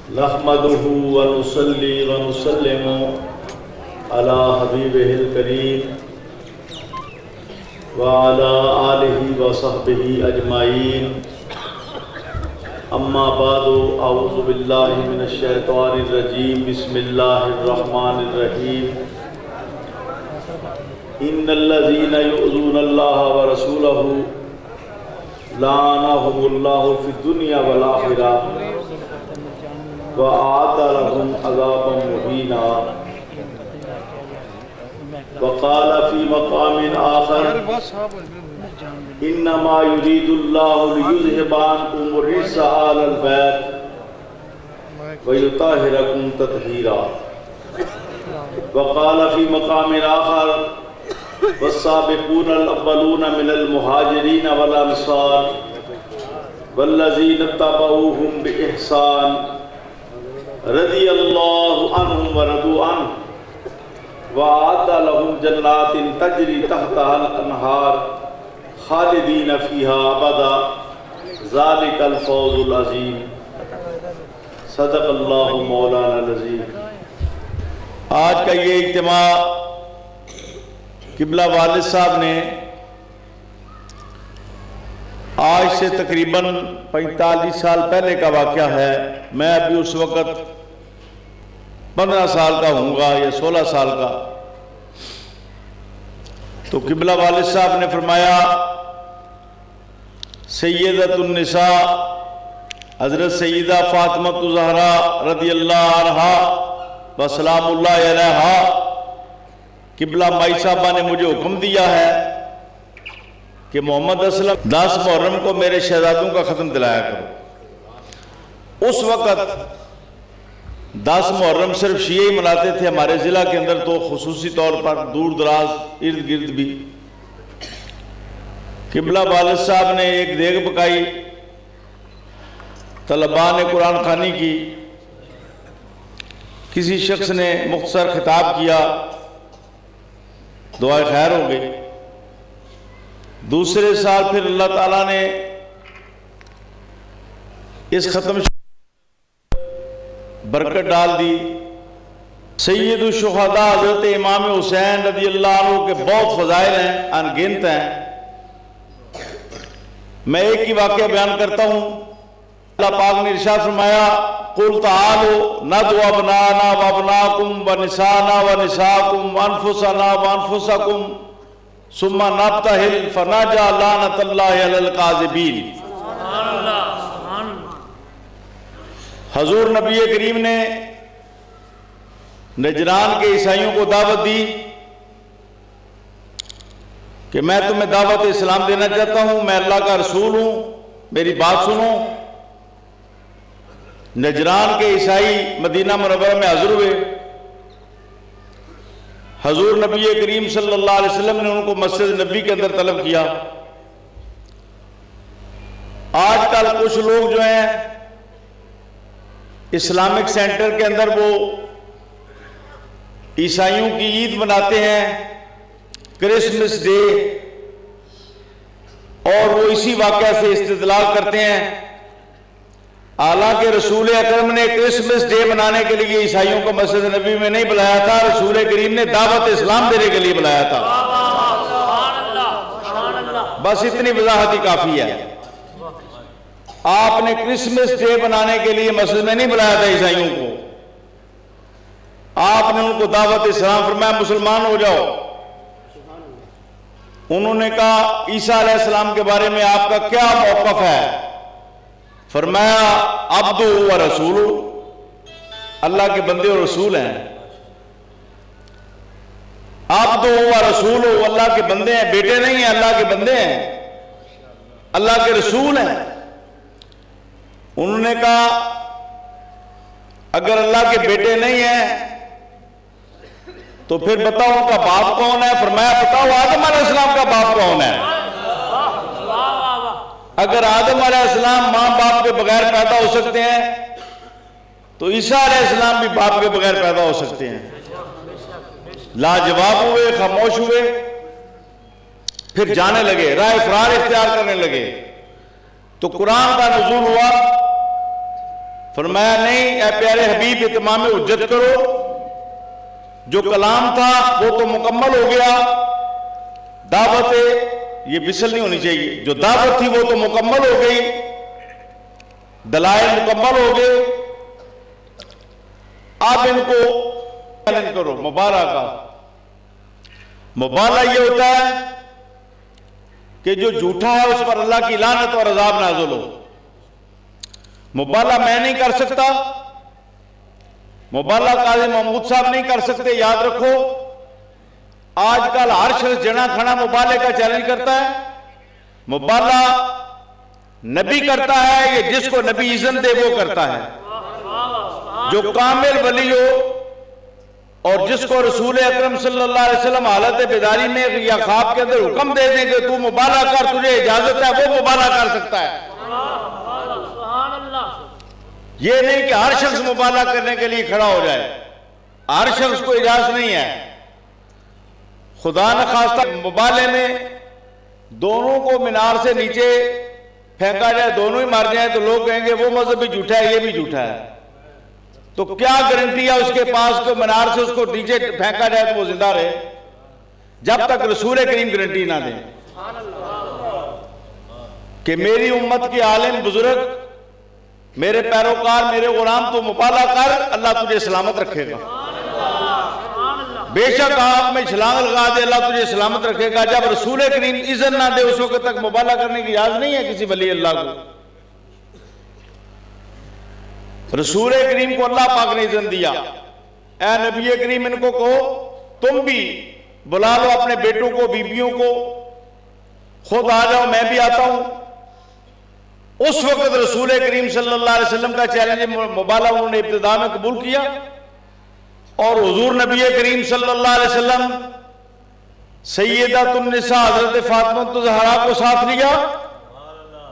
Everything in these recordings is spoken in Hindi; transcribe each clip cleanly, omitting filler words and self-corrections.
नहमदुहु व नुसल्ली व नुसल्लिमु अला हबीबिहिल करीम व अला आलिहि व सहबिहि अजमाइन। अम्मा बादु अऊज़ु बिल्लाहि मिनश शैतानिर रजीम। बिस्मिल्लाहिर रहमानिर रहीम। इन्नल्लज़ीना युज़ूनल्लाह व रसूलहु लानहुमुल्लाहु फिद दुनिया वल आखिरह व आअद्दा लहुम अज़ाबन मुहीना। वक़ाल फ़ी मक़ामिन आख़र इन्नमा युरीदुल्लाहु लियुज़हिबा अन्कुम रिज्सा अहलल बैत व युतहिरकुम तत्हीरा। वक़ाल फ़ी मक़ामिन आख़र वस्साबिक़ूनल अव्वलूना मिनल मुहाजिरीन वल अंसार वल्लज़ीना तबऊहुम बिइहसान रज़ियल्लाहु अन्हुम व रदू अन्हु व अअद्दा लहुम जन्नातिन तजरी तहतहल अनहार खालिदीन फ़ीहा अबदा ज़ालिकल फ़ौज़ुल अज़ीम। सदक़ल्लाहु मौलाना अज़ीम। आज का ये इज्तिमा किबला वालिद साहब ने आज से तकरीबन 45 साल पहले का वाक़या है। मैं अभी उस वक़्त 15 साल का होऊंगा या 16 साल का। तो किबला वालिद साहब ने फरमाया, सैयदतुन निसा हज़रत सैयदा फ़ातिमा ज़हरा रज़ियल्लाहु अन्हा व सलामुल्लाहि अलैहा, किबला माई साहबा ने मुझे हुक्म दिया है कि मोहम्मद असलम 10 मुहर्रम को मेरे शहजादों का ख़त्म दिलाया करो। उस वक़्त 10 मुहर्रम सिर्फ शिये ही मनाते थे। हमारे ज़िला के अंदर तो खुसूसी तौर पर दूर दराज इर्द गिर्द भी। किबला वालिद साहब ने एक देग पकाई, तलबा ने कुरान खानी की, किसी शख्स ने मुख्तसर खिताब किया, दुआ खैर हो गई। दूसरे साल फिर अल्लाह ताला ने इस खत्म बरकत डाल दी। सैयदुल शुहदा हज़रत इमाम हुसैन रज़ियल्लाहु अन्हु के बहुत फ़ज़ाइल हैं, अनगिनत हैं। मैं एक ही वाक़या बयान करता हूँ। अल्लाह पाक ने इरशाद फरमाया, कुल तालो नदउ अबनाना व अबनाकुम व निसाना व निसाकुम व अनफुसना व अनफुसकुम सुम्मा नब्तहिल फनजा लानतल्लाहि अलल काज़िबीन। हजूर नबी करीम ने नजरान के ईसाइयों को दावत दी कि मैं तुम्हें दावत इस्लाम देना चाहता हूं, मैं अल्लाह का रसूल हूं, मेरी बात सुनो। नजरान के ईसाई मदीना मुनव्वरा में हाजिर हुए। हजूर नबी करीम सल्लल्लाहु अलैहि वसल्लम ने उनको मस्जिद नबी के अंदर तलब किया। आजकल कुछ लोग जो हैं इस्लामिक सेंटर के अंदर वो ईसाइयों की ईद मनाते हैं, क्रिसमस डे, और वो इसी वाक़या से इस्तिदलाल करते हैं। हालांकि रसूल अकरम ने क्रिसमस डे मनाने के लिए ईसाइयों को मस्जिद नबी में नहीं बुलाया था, रसूल करीम ने दावत इस्लाम देने के लिए बुलाया था। बस इतनी वजाहत ही काफी है। आपने क्रिसमस डे मनाने के लिए मस्जिद में नहीं बुलाया था ईसाइयों को, आपने उनको दावत इस्लाम फरमाया, मुसलमान हो जाओ। उन्होंने कहा, ईसा अलैहिस्सलाम के बारे में आपका क्या मौक़िफ़ है? फरमाया, अब्दु व रसूल, अल्लाह के बंदे और रसूल हैं। अब्दु व रसूल, अल्लाह के बंदे हैं, बेटे नहीं हैं, अल्लाह के बंदे हैं, अल्लाह के रसूल हैं। उन्होंने कहा, अगर अल्लाह के बेटे नहीं हैं तो फिर बताओ उनका बाप कौन है? फरमाया, बताओ आदम अलैहिस्सलाम का बाप कौन है? अगर आदम अलैहिस्सलाम माँ बाप के बगैर पैदा हो सकते हैं तो ईसा अलैहिस्सलाम भी बाप के बगैर पैदा हो सकते हैं। लाजवाब हुए, खामोश हुए, फिर जाने लगे, राह फरार इख्तियार करने लगे। तो कुरान का नुज़ूल हुआ, फरमाया नहीं ए प्यारे हबीब, इत्माम हुज्जत करो, जो कलाम था वो तो मुकम्मल हो गया, दावत ये विसल नहीं होनी चाहिए, जो दावत थी वो तो मुकम्मल हो गई, दलाइल मुकम्मल हो गए, आप इनको पालन करो। मुबाला का मुबाला ये होता है कि जो झूठा है उस पर अल्लाह की लानत और अजाब नाज़िल हो। मुबाला मैं नहीं कर सकता, मुबाला काजी महमूद साहब नहीं कर सकते। याद रखो, आजकल हर शख्स जना खड़ा मुबाले का चैलेंज करता है। मुबाला नबी करता है, ये जिसको नबी इज़्ज़त दे वो करता है। जो कामिल वली हो और जिसको रसूल अकरम सल्लल्लाहु अलैहि वसल्लम हालत बेदारी में या ख्वाब के अंदर हुक्म दे देंगे तू मुबाला कर, तुझे इजाजत है, वो मुबाला कर सकता है। ये नहीं कि हर शख्स मुबाला करने के लिए खड़ा हो जाए, हर शख्स को इजाजत नहीं है। खुदा न खास्ता मुबाले में दोनों को मीनार से नीचे फेंका जाए, दोनों ही मार जाए, तो लोग कहेंगे वो मजहब भी झूठा है, ये भी झूठा है। तो क्या गारंटी है उसके पास को मीनार से उसको नीचे फेंका जाए तो वो जिंदा रहे, जब तक रसूल करीम गारंटी ना दे कि मेरी उम्मत के आलिम बुजुर्ग, मेरे पैरोकार, मेरे गुलाम, तो मुबाला कर, अल्लाह तुझे सलामत रखेगा। बेशक आग में छलांग लगा दे, अल्लाह तुझे सलामत रखेगा। जब रसूल करीम इज़्ज़त ना दे उस वक्त तक मुबाला करने की इजाजत नहीं है किसी वली अल्लाह को। रसूल करीम को अल्लाह पाक ने इज़्ज़त दिया, ए नबी करीम इनको कहो तुम भी बुला लो अपने बेटों को, बीबियों को, खुद आ जाओ, मैं भी आता हूं। उस वक्त रसूल करीम सल्लल्लाहु अलैहि वसल्लम का चैलेंज मुबाला उन्होंने इब्तिदा में कबूल किया और हुजूर नबी करीम सल्लल्लाहु अलैहि वसल्लम सैयदतुन्निसा हजरत फातिमा ज़हरा को साथ लिया,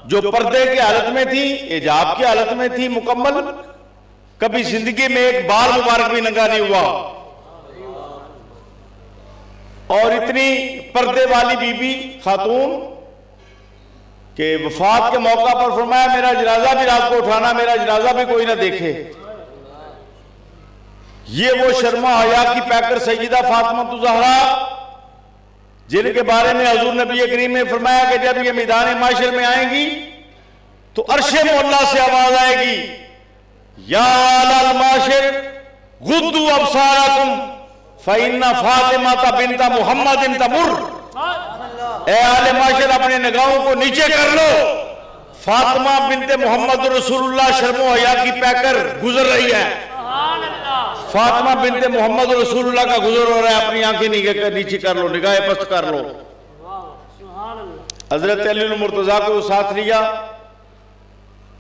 जो पर्दे की हालत में थी, हिजाब की हालत में थी मुकम्मल, कभी जिंदगी में एक बाल मुबारक भी नंगा नहीं हुआ। और इतनी पर्दे वाली बीबी खातून के वफात के मौका पर फरमाया मेरा जनाजा भी रात को उठाना, मेरा जनाजा भी कोई ना देखे। ये वो शर्मा हया की पैकर सैयदा फातिमा ज़हरा जिनके बारे में हुजूर नबी करीम ने फरमाया कि जब ये मैदान माशर में आएंगी तो अर्शे मोहल्ला से आवाज आएगी, या अल माशर गुद्दू अबसारकुम फइन्ना फातिमा बिन्त मुहम्मद तमुर। ए आले माशर अपने निगाहों को नीचे कर लो, फातिमा बिन्ते मोहम्मद रसूलुल्लाह शर्मो हया की पैकर गुजर रही है। फातिमा बिन्ते मोहम्मद रसूलुल्लाह का गुजर हो रहा है, अपनी आंखें नीचे कर लो, निगाहें पस्त कर लो। हजरत अली मुर्तजा को साथ लिया,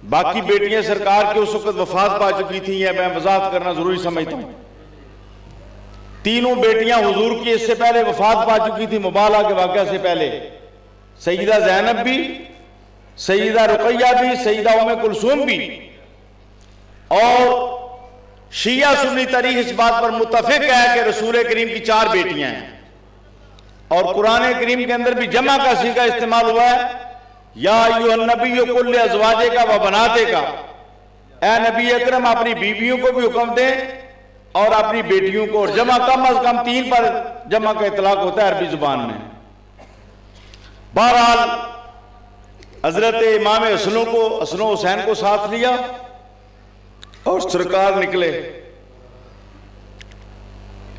बाकी बेटियां सरकार के उस वक्त वफात पा चुकी थी, मैं वजाहत करना जरूरी समझता हूं। तीनों बेटियां हुजूर की इससे पहले वफात पा चुकी थी, मुबाला के वाक़या से पहले। सईदा ज़ैनब भी, सईदा रुकैया भी, सईदा उम्मे कुलसूम भी। और शिया सुन्नी तारीख इस बात पर मुत्तफिक है कि रसूल करीम की 4 बेटियां हैं और कुरान करीम के अंदर भी जमा का सीगा इस्तेमाल हुआ है, या अय्युहन नबी कुल्ल अज़वाजे का व बनाते का। ए नबी अकरम अपनी बीवियों को भी हुक्म दें और अपनी बेटियों को, और जमा कम अज कम 3 पर जमा का इतलाक होता है अरबी जुबान में। बहरहाल हजरत इमाम हसन हुसैन को साथ लिया और सरकार निकले।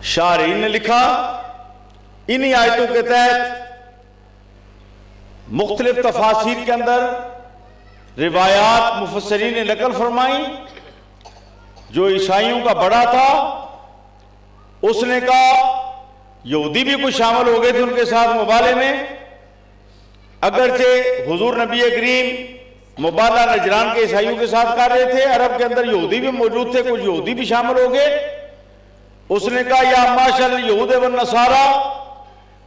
शारीन ने लिखा, इन्हीं आयतों के तहत मुख्तलिफ तफासीर के अंदर रिवायात मुफस्सरीन ने नकल फरमाई। जो ईसाइयों का बड़ा था उसने कहा, यहूदी भी कुछ शामिल हो गए थे उनके साथ मुबाले में, अगरचे हुजूर नबी करीम मुबाला नजरान के ईसाइयों के साथ कर रहे थे, अरब के अंदर यहूदी भी मौजूद थे, कुछ यहूदी भी शामिल हो गए। उसने कहा, या माशर यहूद व नसारा,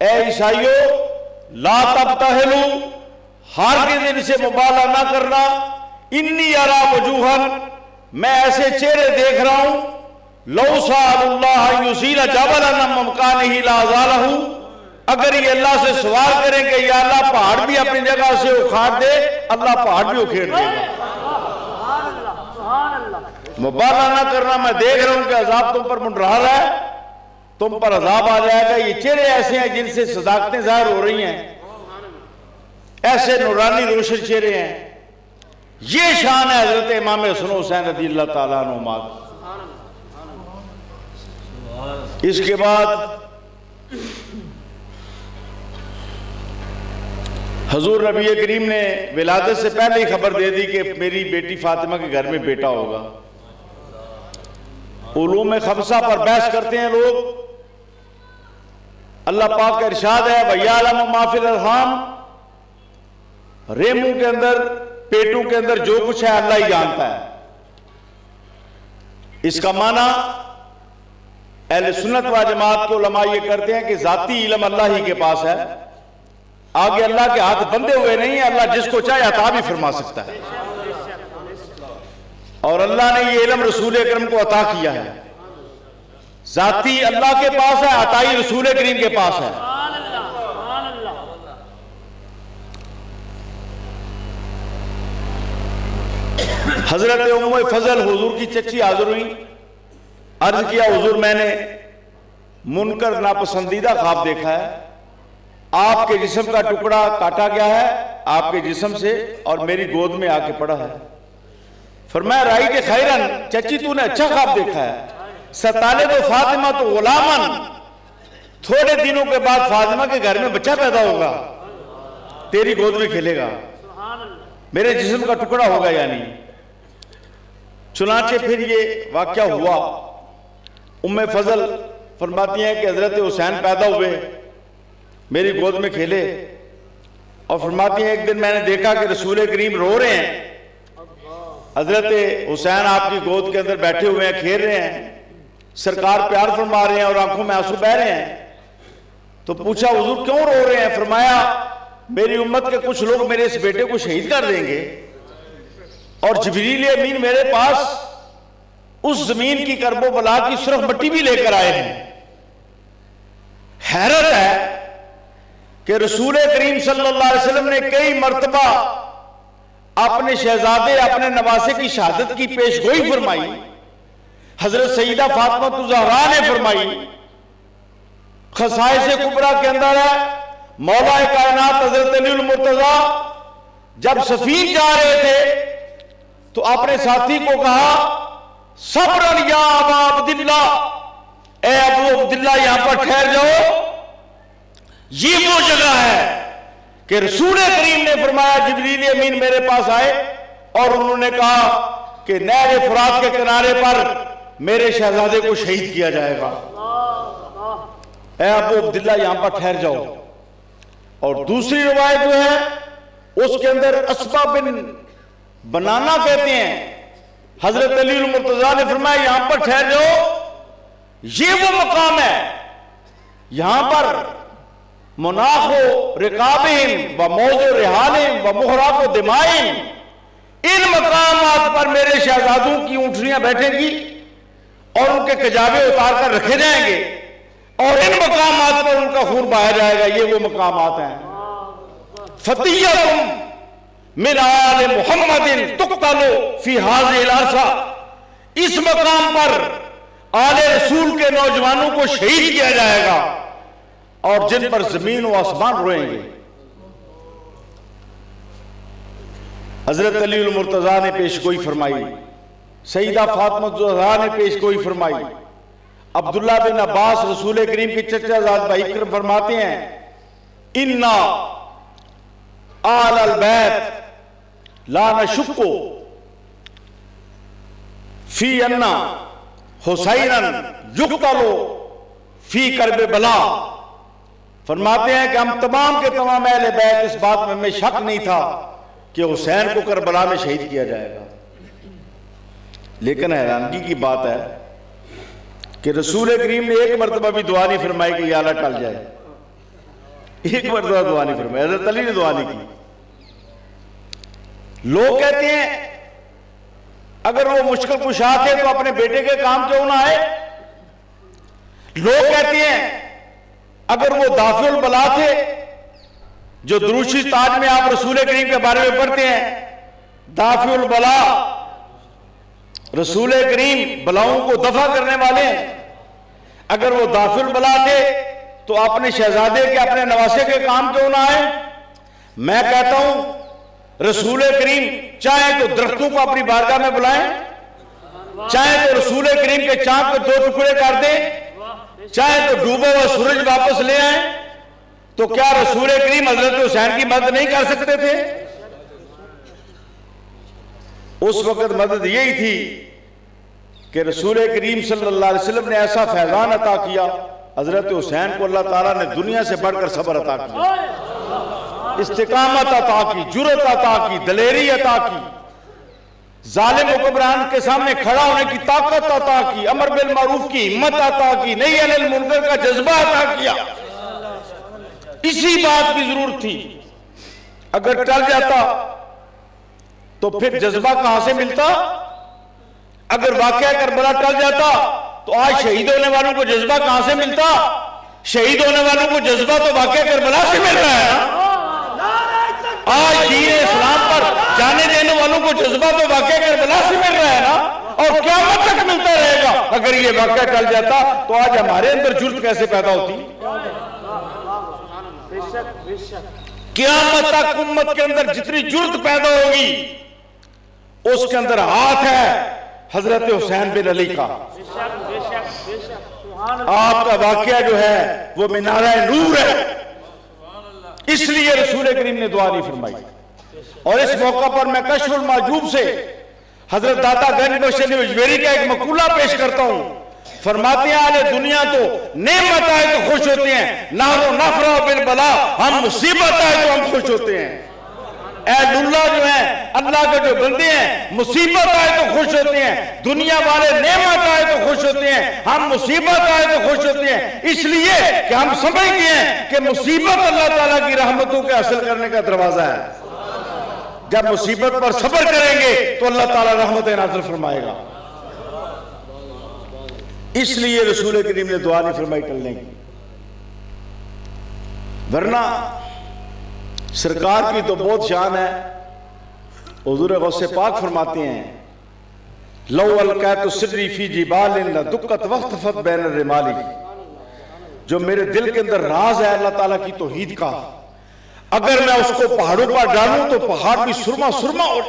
ए ईसाइयों, ला तबतहलू, हार के दिन से मुबाला ना करना। इन्नी अरा वजूहन, मैं ऐसे चेहरे देख रहा हूं, लौ साअल्लाह युसीला जबलन ममकानिही लाज़ालहू, अगर ये अल्लाह से सवाल करें कि या अल्लाह पहाड़ भी अपनी जगह से उखाड़ दे, अल्लाह पहाड़ भी उखेड़ देगा। मुबाला ना करना, मैं देख रहा हूं कि अजाब तुम पर मुंडरा रहा है, तुम पर अजाब आ जाएगा। ये चेहरे ऐसे हैं जिनसे सदाकतें जाहिर हो रही हैं, ऐसे नूरानी रोशन चेहरे हैं। ये शान है हजरत इमाम हसन हुसैन रज़ियल्लाहु ताला अन्हुमा। इसके बाद हजूर नबी करीम ने विलादत से पहले ही खबर दे दी कि मेरी बेटी फातिमा के घर में बेटा होगा। उलूम खमसा पर बहस करते हैं लोग। अल्लाह पाक का इरशाद है वयअलमु मा फिल अरहाम, रेमू के अंदर, पेटों के अंदर जो कुछ है अल्लाह ही जानता है। इसका माना अहले सुन्नत व जमात के उलमा ये करते हैं कि जाती इल्म अल्लाह ही के पास है, आगे अल्लाह के हाथ बंधे हुए नहीं है। अल्लाह जिसको चाहे अता भी फरमा सकता है, और अल्लाह ने ये इल्म रसूल अकरम को अता किया है। जाती अल्लाह के पास है, अताई रसूल करीम के पास है। हजरत उम्मे फजल हुजूर की चच्ची हाजिर हुई, अर्ज किया हुजूर मैंने मुनकर नापसंदीदा ख्वाब देखा है, आपके जिस्म का टुकड़ा काटा गया है आपके जिस्म से और मेरी गोद में आके पड़ा है। फरमाया राई के खैरन, चच्ची तूने अच्छा ख्वाब देखा है। सताले तो फातिमा तो गुलामन, थोड़े दिनों के बाद फातिमा के घर में बच्चा पैदा होगा, तेरी गोद में खेलेगा, मेरे जिस्म का टुकड़ा होगा। यानी चुनाचे फिर ये वाकया हुआ। उम्मे फजल फरमाती हैं कि हजरत हुसैन पैदा हुए, मेरी गोद में खेले, और फरमाती हैं एक दिन मैंने देखा कि रसूल करीम रो रहे हैं, हजरत हुसैन आपकी गोद के अंदर बैठे हुए हैं, खेल रहे हैं, सरकार प्यार फरमा रहे हैं और आंखों में आंसू बह रहे हैं। तो पूछा हुजूर क्यों रो रहे हैं? फरमाया मेरी उम्मत के कुछ लोग मेरे इस बेटे को शहीद कर देंगे, और जिब्रील अमीन मेरे पास उस जमीन की करबो बला की सुरख मट्टी भी लेकर आए हैं। हैरत है कि रसूल करीम सल्लल्लाहु अलैहि वसल्लम ने कई मर्तबा अपने शहजादे, अपने नवासे की शहादत की पेशगोई फरमाई। हजरत सईदा फातिमा ज़हरा ने फरमाई, खसाइस कुबरा के अंदर है, मौला कायनात हजरत अलीउल मुर्तजा जब सफीर जा रहे थे तो अपने साथी को कहा सब्रन या अबा अब्दुल्ला, ए अबू अब्दुल्ला यहां पर ठहर जाओ। ये वो जगह है कि रसूल करीम ने फरमाया जिब्रील अमीन मेरे पास आए और उन्होंने कहा कि नहर फुरात के किनारे पर मेरे शहजादे को शहीद किया जाएगा, ए अबू अब्दुल्ला यहां पर ठहर जाओ। और दूसरी रिवायत जो है उसके अंदर अस्बा बिन बनाना कहते हैं, हजरत अली मुर्तजा ने फरमाया यहां पर ठहर जाओ। ये वो मकाम है यहां पर मुनाखो रिकाबिन व मौजो रिहालिन व मुहराको दिमाइन, इन मकामात पर मेरे शहजादों की ऊंटनियां बैठेगी और उनके कजाबे उतार कर रखे जाएंगे और इन मकामात पर उनका खून बहाया जाएगा। ये वो मकामात हैं। फतियतुम मिन आल मुहम्मदिन तुक़तलु फी हाज़िल अरसा, इस मकाम पर आले रसूल के नौजवानों को शहीद किया जाएगा और जिन पर जमीन व आसमान रोएंगे। हजरत अली मुर्तजा ने पेशगोई फरमाई, सईदा फातिमा ज़हरा ने पेशगोई फरमाई। अब्दुल्ला बिन अब्बास रसूल करीम के चचा ज़ात भाई इकरम फरमाते हैं इन्ना आल बैत ला नशुक्को फी अन्ना हुसैनन युक्तलो फी करबे बला। फरमाते हैं कि हम तमाम के तमाम अहले बैत इस बात में हमें शक नहीं था कि हुसैन को करबला में शहीद किया जाएगा। लेकिन हैरानगी की बात है कि रसूल करीम ने एक मरतबा भी दुआ नहीं फरमाई कि या अल्लाह टल जाए, एक मरतबा दुआ नहीं फरमाई, हज़रत अली ने दुआ नहीं की। लोग कहते हैं अगर वो मुश्किल कुशा थे तो अपने बेटे के काम क्यों ना आए। लोग कहते हैं अगर वो दाफिउल बला थे, जो दुरूशी ताज में आप रसूल करीम के बारे में पढ़ते हैं, दाफिउल बला रसूल करीम बलाओं को दफा करने वाले हैं। अगर वो दाफिल बला थे तो अपने शहजादे के, अपने नवासे के काम क्यों ना आए? मैं कहता हूं रसूल करीम चाहे तो दरख्तों को अपनी बारगाह में बुलाएं, चाहे तो रसूल करीम के चांद को 2 टुकड़े कर दें, चाहे तो डूबा हुआ सूरज वापस ले आए। तो क्या रसूल करीम हजरत हुसैन की मदद नहीं कर सकते थे? उस वक्त मदद यही थी कि रसूल करीम सल्लल्लाहु अलैहि वसल्लम ने ऐसा फैजान अता किया, हजरत हुसैन को अल्लाह ताला ने दुनिया से बढ़कर सब्र अता किया, इस्तिकामत अता की, जुर्रत अता की, दलेरी अता की, जालिम हुक्मरान के सामने खड़ा होने की ताकत अता की, अमर बिल मारूफ की हिम्मत अता की, नही अनिल मुनकर का जज्बा अता किया। इसी बात की जरूरत थी। अगर टल जाता तो फिर जज्बा कहां से मिलता? अगर वाकया करबला टल जाता तो आज शहीद होने वालों को जज्बा कहां से मिलता? शहीद होने वालों को जज्बा तो वाकया करबला से मिल रहा है ना। आज दीन इस्लाम पर जाने देने वालों को जज्बा तो वाकया करबला से मिल रहा है ना, और क़यामत तक मिलता रहेगा। अगर ये वाकया टल जाता तो आज हमारे अंदर जुर्त कैसे पैदा होती? क़यामत तक उम्मत के अंदर जितनी जुर्त पैदा होगी उसके अंदर हाथ है हजरत हुसैन बिन अली का। आपका वाकया जो है वो मीनारा नूर है। इसलिए रसूल करीम ने दुआ नहीं फरमाई। और इस मौका पर मैं कश्फुल माजूब से हजरत दाता गंज बख्श उजमेरी का एक मकूला पेश करता हूं। फरमाते हैं आले दुनिया तो नेमत आए तो खुश होते हैं, नारो नफरा बिल बला, हम मुसीबत आए तो हम खुश होते हैं। लुल्ला जो है अल्लाह के जो बंदे हैं, मुसीबत आए तो खुश होते हैं। दुनिया वाले नेमत आए तो खुश होते हैं, हम मुसीबत आए तो खुश होते हैं। इसलिए कि हम समझ गए हैं कि मुसीबत अल्लाह ताला की रहमतों के हासिल करने का दरवाजा है। जब मुसीबत पर सब्र करेंगे तो अल्लाह ताला रहमतें नाज़िल फरमाएगा। इसलिए रसूल करीम ने दुआ नहीं फरमाई टलने की। वरना सरकार की तो बहुत शान है। हुजूर गौसे पाक फरमाते हैं लौ अलकैतु सिर्री फी जिबालिन लदुक्कत वख्तफत बैन रिमाली, जो मेरे दिल के अंदर राज है अल्लाह ताला की तौहीद का, अगर मैं उसको पहाड़ों पर डालूं तो पहाड़ भी सुरमा सुरमा हो।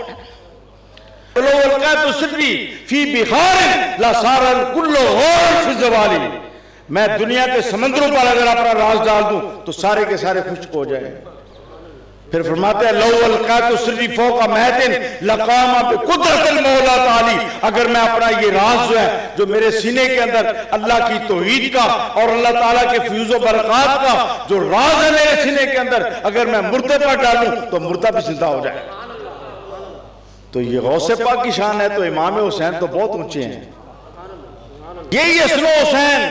लौ अलकैतु सिर्री फी बिहारिन लसारल कुल्लु गौर फी जवाली, मैं दुनिया के समंदरों पर अगर अपना राज डाल दूं तो सारे के सारे खुश्क हो जाए। फिर फरमाते हैं लौल का तो सिर्फो का महतिन लकामा पे कुदरतुल मौला ताली, अगर मैं अपना ये राज जो है जो मेरे सीने के अंदर अल्लाह की तौहीद का और अल्लाह ताला के फ्यूज़ो बरक़ात का जो राज है मेरे सीने के अंदर, अगर मैं मुर्दे पर डालूं तो मुर्दा भी जिंदा हो जाए। तो ये गौसे पाक की शान है। तो इमाम हुसैन तो बहुत ऊंचे हैं। यही हसन हुसैन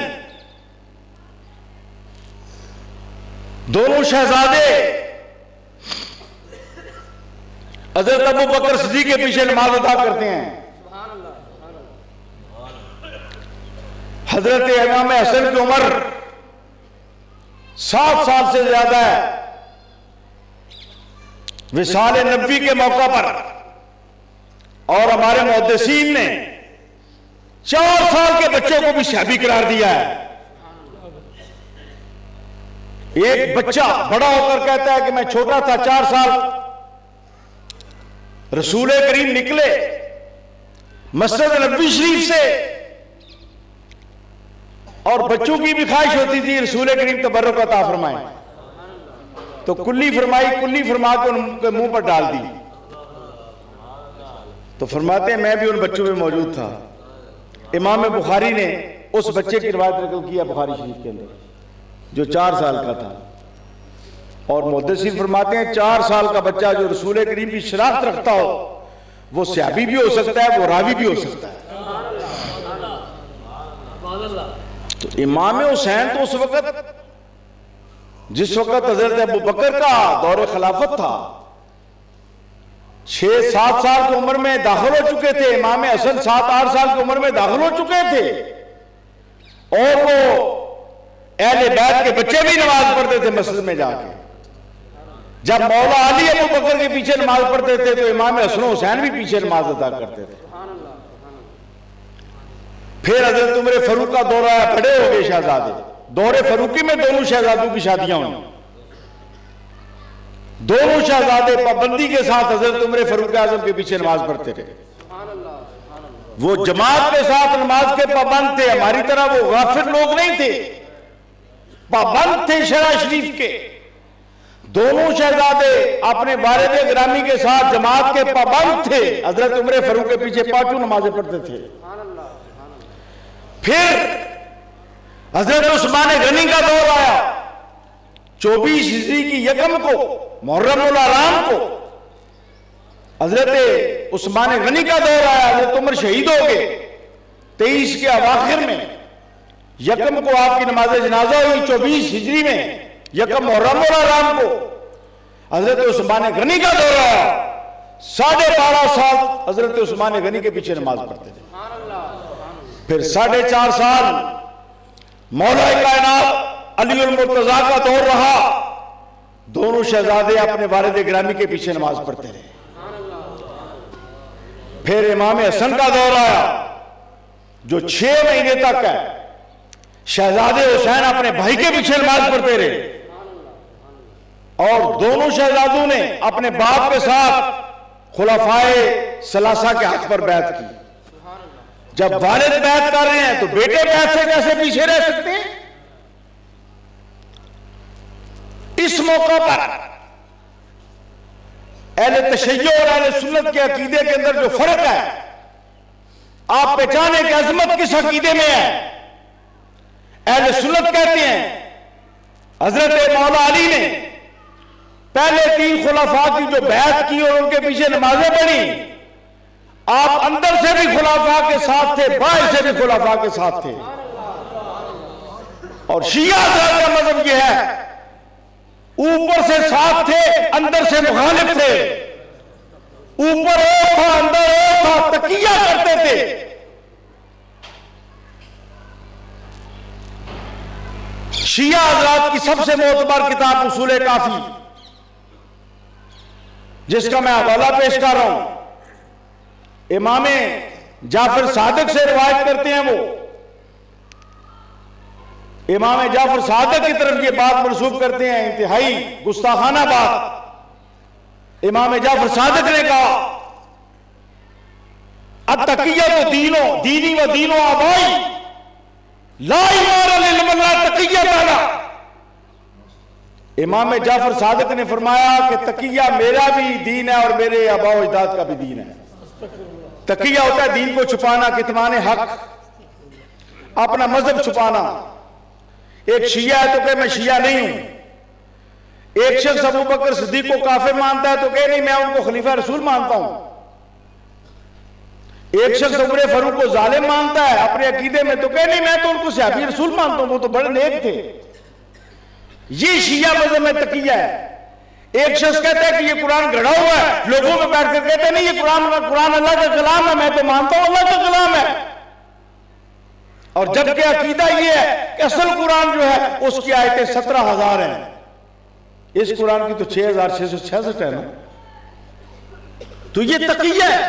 दोनों शहजादे हजरत अबू बकर सिद्दीक़ के पीछे नमाज अदा करते हैं। हजरत इमाम हसन की उम्र 7 साल से ज्यादा है। विसाल नबी के मौका पर और हमारे मुहद्दिसीन ने 4 साल के बच्चों को भी सहाबी करार दिया है। एक बच्चा बड़ा होकर कहता है कि मैं छोटा था 4 साल, रसूल करीम निकले मस्जिद नबी शरीफ से और बच्चों की भी ख्वाहिश होती थी रसूल करीम तबर्रुक अता फरमाए, तो कुल्ली फरमा के उनके मुंह पर डाल दी। तो फरमाते हैं मैं भी उन बच्चों में मौजूद था। इमाम बुखारी ने उस बच्चे की रिवायत नकल किया बुखारी शरीफ के अंदर, जो 4 साल का था। और मुहद्दिसीन फरमाते हैं 4 साल का बच्चा जो रसूल करीम की शनाख्त रखता हो वो सहाबी भी हो सकता है, वो रावी भी हो सकता है। तो इमाम हुसैन तो उस वक्त जिस वक्त हजरत अबू बकर का दौर खिलाफत था 6-7 साल की उम्र में दाखिल हो चुके थे। इमाम हसन 7-8 साल की उम्र में दाखिल हो चुके थे और वो अहले बैत के बच्चे भी नमाज पढ़ते थे मस्जिद में जाके। जब मौला अली अबू बकर के पीछे नमाज पढ़ते थे तो इमाम हसन हुसैन भी पीछे नमाज अदा करते थे। फिर हजरत उमर फारूक का दौरा आया, बड़े हो गए शहजादे। दौरे फारूकी में दोनों शहजादों की शादियां हुई। दोनों शहजादे पाबंदी के साथ हजरत उमर फारूक आजम के पीछे नमाज पढ़ते थे। वो जमात के साथ नमाज के पाबंद थे, हमारी तरह वो गाफिल लोग नहीं थे, पाबंद थे शरा शरीफ के। दोनों शहजादे अपने वालिद गिरामी के साथ जमात के पाबंद थे। हजरत उमर फारूक के पीछे पांचों नमाजें पढ़ते थे। फिर हजरत उस्मान गनी का दौर आया। 24 हिजरी की यकम को, मुहर्रम उल आराम को हजरत उस्मान गनी का दौर आया। हजरत उमर शहीद हो गए। 23 के अवाखिर में यकम को आपकी नमाज जनाजा हुई। 24 हिजरी में यकम मुहर्रम उल आराम को हजरत उस्मान गनी का दौर आया। 12.5 साल हजरत उस्मान गनी के पीछे नमाज पढ़ते थे। फिर 4.5 साल मौला कायनात अली उल मुर्तजा का दौर रहा। दोनों शहजादे अपने वालिद गिरामी के पीछे नमाज पढ़ते रहे। फिर इमाम हसन का दौर आया जो 6 महीने तक है। शहजादे हुसैन अपने भाई के पीछे नमाज पढ़ते रहे और दोनों शहजादों ने अपने बाप के साथ खुलाफाए सलासा के हाथ पर बैत की। जब वालिद बैत कर रहे हैं तो बेटे बैत से कैसे पीछे रह सकते हैं? इस मौका पर अहले तशय्यो और अहले सुन्नत के अकीदे के अंदर जो फर्क है, आप पहचाने कि अजमत किस अकीदे में है। अहले सुन्नत कहते हैं हजरत मौला अली ने पहले 3 खुलाफा की जो बैत की और उनके पीछे नमाजें पढ़ी, आप अंदर से भी खुलाफा के साथ थे, बाहर से भी खुलाफा के साथ थे। और शिया हज़रात का मजहब यह है, ऊपर से साथ थे, अंदर से मुखालिफ थे। ऊपर और था, अंदर और था, तकिया करते थे। शिया हज़रात की सबसे मोतबर किताब उसूल काफी, जिसका मैं हवाला पेश कर रहा हूं, इमाम जाफर सादिक से रिवायत करते हैं। वो इमाम जाफर सादिक की तरफ ये बात मंसूब करते हैं, इंतहाई गुस्ताखाना बात। इमाम जाफर सादिक ने कहा, अत्तकिया तो दीनी व दीनो आबाई ला इमारा लिमन ला तकिया ताला। इमाम जाफर सादिक ने फरमाया कि तकिया मेरा भी दीन है और मेरे आबाओ अजदाद का भी दीन है। तकिया होता है दीन को छुपाना, कितमाने हक, अपना मजहब छुपाना। एक शिया है तो कहे मैं शिया नहीं हूं। एक शख्स अबू बकर सिद्दीक को काफिर मानता है तो कहे नहीं मैं उनको खलीफा रसूल मानता हूं। एक शख्स उमर फारूक को जालिम मानता है अपने अकीदे में तो कहे नहीं मैं तो उनको सहाबी रसूल मानता हूं, वो तो बड़े नेक थे। ये शिया मजहब में तकिया है। एक शख्स कहता है कि ये कुरान गढ़ा हुआ है, लोगों में बैठ कर कहते हैं नहीं ये कुरान अल्लाह का कलाम है, मैं तो मानता हूं अल्लाह का कलाम है। और जबकि अकीदा ये है कि असल कुरान जो है उसकी आयतें 17,000 हैं। इस कुरान की तो 6,666 है ना। तो ये तकिया है।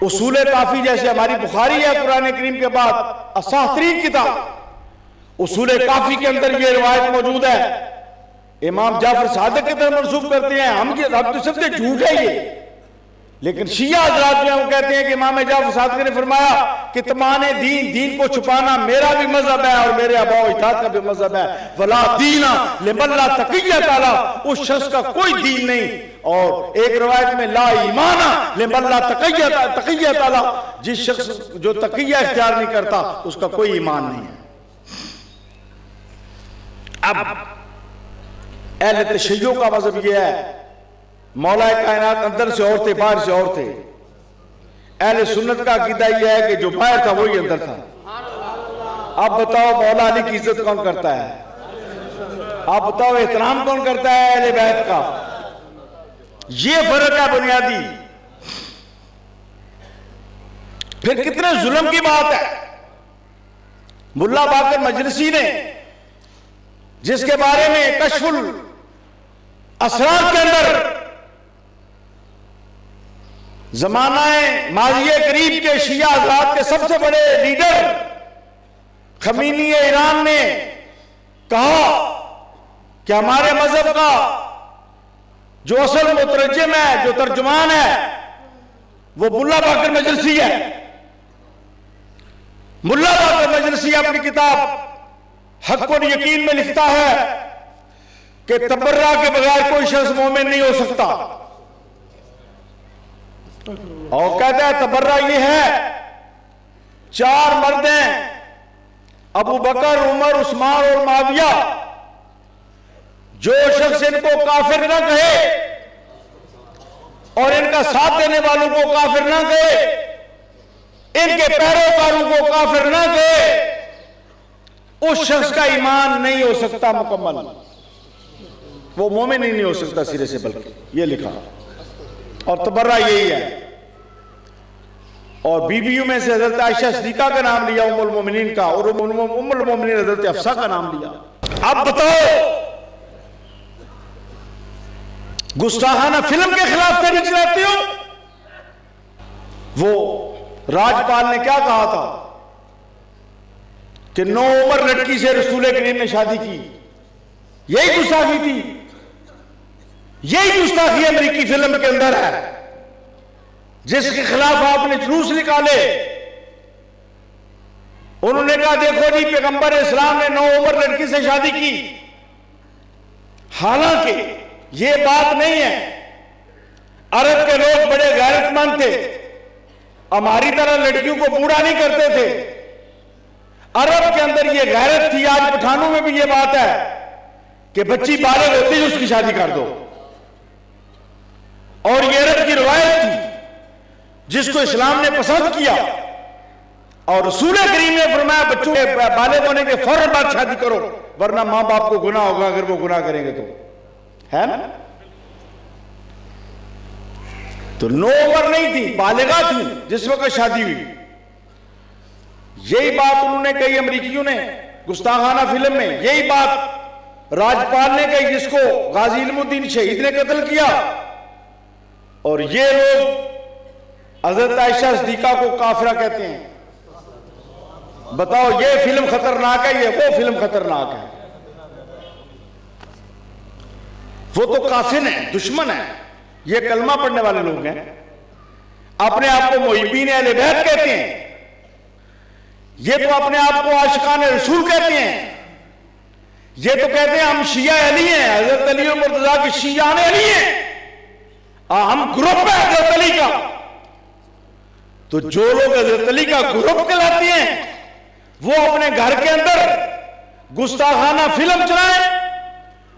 उसूल काफी जैसे हमारी बुखारी है कुरान करीम के बाद असातरीन किताब, उसूल काफी के अंदर ये रिवायत मौजूद है। इमाम जाफर सादिक की तरफ मंसूब करते हैं। हम तो सबसे झूठ है ये, लेकिन शिया हज़रात जो है वो कहते हैं कि इमाम जाफर सादिक ने फरमाया कि तमाने दीन को छुपाना मेरा भी मजहब है और मेरे आबा अजदाद का भी मजहब है। वला दीना लिमन ला तकिया ताला, उस शख्स का कोई दीन नहीं। और एक रवायत में ला ईमाना लिमन ला तकिया ताला, जिस शख्स जो तकिया इख्तियार नहीं करता उसका कोई ईमान नहीं है। अब अहले तशय्यो का मजहब यह है, मौला कायनात अंदर से और थे बाहर से और थे। अहले सुन्नत का अकीदा यह है कि जो बाहर था वही अंदर था। अब बताओ मौला अली की इज्जत कौन करता है? आप बताओ एहतराम कौन करता है अहले बैत का? ये फर्क है बुनियादी। फिर कितने जुल्म की बात है। मुल्ला बाकर मजलिसी ने जिसके बारे में कश्फुल असरार के अंदर जमानाए माजिए करीब के शिया हज़रात के सबसे बड़े लीडर खमीनी ईरान ने कहा कि हमारे मजहब का जो असल मुतरजम है, जो तर्जुमान है, वो मुल्ला बाकर मजलिसी है। मुल्ला बाकर मजलिसी अपनी किताब हक और यकीन में लिखता है कि तबर्रा के बगैर कोई शख्स मोमिन नहीं हो सकता, और कहता है तबर्रा ये है, चार मर्द हैं, अबू बकर, उमर, उस्मान और माविया, जो शख्स इनको काफिर ना कहे और इनका साथ देने वालों को काफिर ना कहे, इनके पैरोकारों को काफिर ना कहे, उस शख्स का ईमान नहीं हो सकता मुकम्मल, वो मोमिन ही नहीं हो सकता सिरे से, बल्कि ये लिखा। और तबर्रा यही है। और बीबियों में से हजरत आयशा सिद्दीका का नाम लिया, उम्मुल मोमिनीन का, और उम्मुल मोमिनीन हजरत हफ्सा का नाम लिया। अब बताओ, गुस्ताखाना फिल्म के खिलाफ तहरीक चलाते हो? वो राजपाल ने क्या कहा था कि 9 उम्र लड़की से रसूल करीम ने शादी की, यही गुस्ताखी थी, यही गुस्ताखी अमेरिकी फिल्म के अंदर है, जिसके खिलाफ आपने जुलूस निकाले। उन्होंने कहा देखो जी, पैगंबर इस्लाम ने 9 उम्र लड़की से शादी की। हालांकि ये बात नहीं है, अरब के लोग बड़े गैरतमंद थे, हमारी तरह लड़कियों को बूढ़ा नहीं करते थे। अरब के अंदर ये गैरत थी। आज पठानों में भी ये बात है कि बच्ची बालिग होती है उसकी शादी कर दो, और ये अरब की रवायत थी जिसको इस्लाम ने पसंद किया। और रसूल करीम ने फरमाया बच्चों के बालिग होने के फौरन बाद शादी करो, वरना मां बाप को गुनाह होगा अगर वो गुनाह करेंगे तो, है ना। तो 9 उम्र नहीं थी, बालिगा थी जिस वक्त शादी हुई। यही बात उन्होंने कही, अमरीकियों ने गुस्ताखाना फिल्म में यही बात राजपाल ने कही, जिसको गाजी इल्मुद्दीन शहीद ने कत्ल किया। और ये लोग हजरत आयशा सिद्दीका को काफिरा कहते हैं। बताओ, ये फिल्म खतरनाक है, ये वो फिल्म खतरनाक है। वो तो काफिर है, दुश्मन है, ये कलमा पढ़ने वाले लोग हैं, अपने आप को मुहिब्बीन अहले बैत कहते हैं, ये तो अपने आप को आशिकान रसूल कहते हैं, ये तो कहते हैं हम शिया अली हैं, हजरत अली और मुर्तजा के शियाने अली हैं, हम ग्रुप है हजरत अली का। तो जो लोग हजरत अली का ग्रुप कहलाते हैं, वो अपने घर के अंदर गुस्ताखाना फिल्म चलाएं,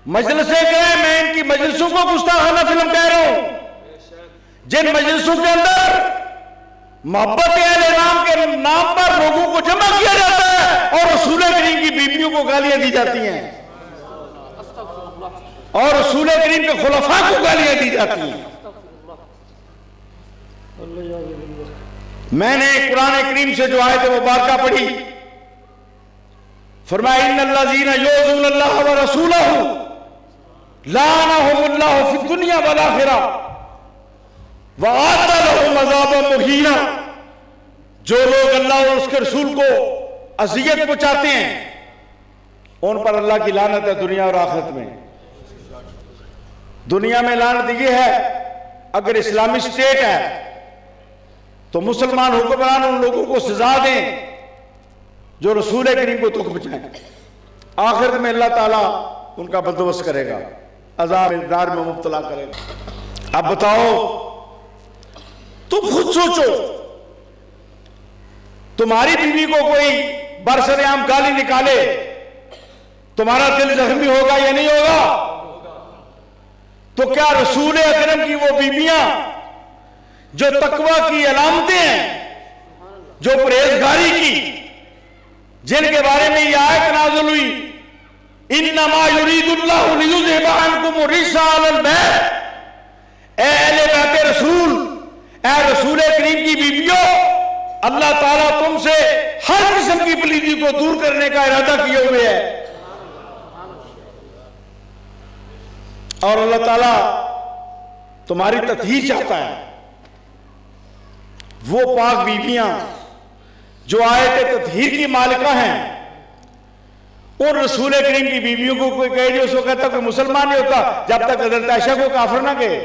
मजलिसें करें। मैं इनकी मजलिसों को गुस्ताखाना फिल्म कह रहा हूं, जिन मजलिसों के अंदर मोहब्बत अहले नाम के नाम पर लोगों को जमा किया जाता है और रसूल करीम की बीवियों को गालियां दी जाती हैं, और रसूल करीम के खुलफा को गालियां दी जाती हैं। मैंने कुरान करीम से जो आयत मुबारका पढ़ी, फरमाया इन्नल्लज़ीना युज़ूनल्लाह व रसूलहू लाअनहुमुल्लाहु फिद दुनिया वल आखिरह व आ'अद्द लहुम अज़ाबन मुहीना। जो लोग अल्लाह और उसके रसूल को अज़ियत पहुंचाते हैं, उन पर अल्लाह की लानत है दुनिया और आखिरत में। दुनिया में लानत ये है, अगर इस्लामी स्टेट है तो मुसलमान हुक्मरान उन लोगों को सजा दें जो रसूल करीम को दुख पहुंचाएं। आखिरत में अल्लाह ताला उनका बंदोबस्त करेगा, अज़ाब नार में मुब्तला करेगा। अब बताओ, तुम खुद सोचो, तुम्हारी बीवी को कोई बरसरेआम गाली निकाले, तुम्हारा दिल जख्मी होगा या नहीं होगा? तो क्या रसूल अकरम की वो बीवियां जो तकवा की अलामतें हैं, जो परहेजगारी की, जिनके बारे में यह आयत नाज़िल हुई, इन्नमा युरीदुल्लाहु लियुज़हिबा अन्कुम रिज्सा अहलल बैत, ऐ अहले बैत रसूल, ऐ रसूल करीम की बीवियों, अल्लाह ताला तुमसे हर किस्म की पलीदी को दूर करने का इरादा किए हुए है। और अल्लाह ताला तुम्हारी तत्हीर चाहता है, वो पाक बीबियां जो आयत तत्हीर की मालिका हैं, उन रसूल करीम की बीवियों को कोई कहे जो उसको कहता कोई मुसलमान नहीं होता जब तक हजरत आयशा को काफिर ना कहे,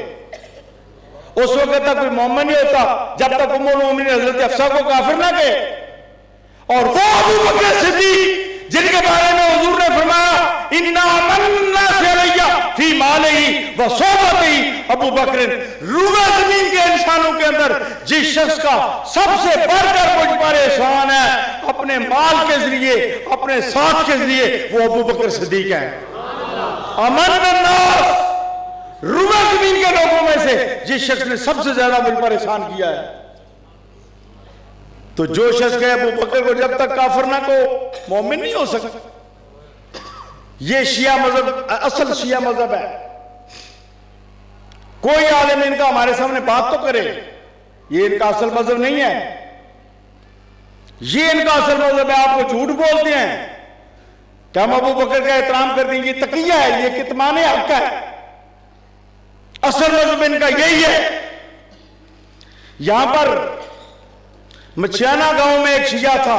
उसको कहता कोई मोमिन नहीं होता जब तक उम्मुल मोमिनीन हजरत हफ्सा को काफिर ना कहे। और वो अबू बकर सिद्दीक जिनके बारे में हुजूर ने फरमाया इन्ना मन्ना सलैया फी मालिही व सोबतिही, अबू बकर रूबे जमीन के इंसानों के अंदर जिस शख्स का सबसे बढ़कर मुझ पर एहसान है अपने माल के जरिए, अपने साथ के जरिए, वो अबू बकर सिद्दीक है। अमन नास, रूबे जमीन के लोगों में से जिस शख्स ने सबसे ज्यादा मुझ पर एहसान किया है। तो जो शख्स कहे अबू बकर को जब तक काफिर ना को मोमिन नहीं हो सकता। ये शिया मजहब असल शिया मजहब है। कोई आलिम इनका हमारे सामने बात तो करे, ये इनका असल मजहब नहीं है, ये इनका असल मजहब है। आपको झूठ बोलते हैं कि हम अबू बकर का एहतराम कर देंगे, तकिया है, ये कितमाने आपका है। असल मजहब इनका यही है। यहां पर मछियाना गांव में एक शिया था,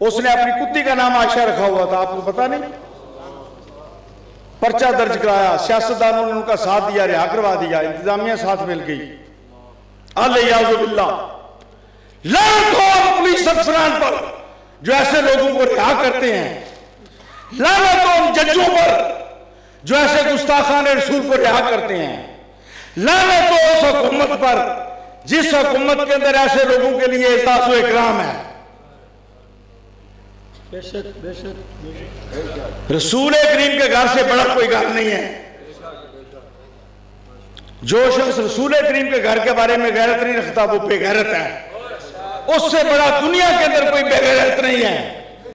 उसने अपनी कुत्ती का नाम आयशा रखा हुआ था, आपको पता नहीं। पर्चा दर्ज कराया, सियासतदानों ने उनका साथ दिया, रिहा करवा दिया, इंतजामिया साथ मिल गई। लानत हो पुलिस अफसरान पर जो ऐसे लोगों को रिहा करते हैं, लानत हो उन जजों पर जो ऐसे गुस्ताखाने रसूल को रिहा करते हैं, लानत हो उस हुकूमत पर जिस हुकूमत के अंदर ऐसे लोगों के लिए एहसास व इकराम है। रसूल करीम के घर से बड़ा कोई घर नहीं है। जो शख्स रसूल करीम के घर के बारे में गैरत नहीं रखता वो बेगैरत है। उससे बड़ा दुनिया के अंदर कोई बेगैरत नहीं है।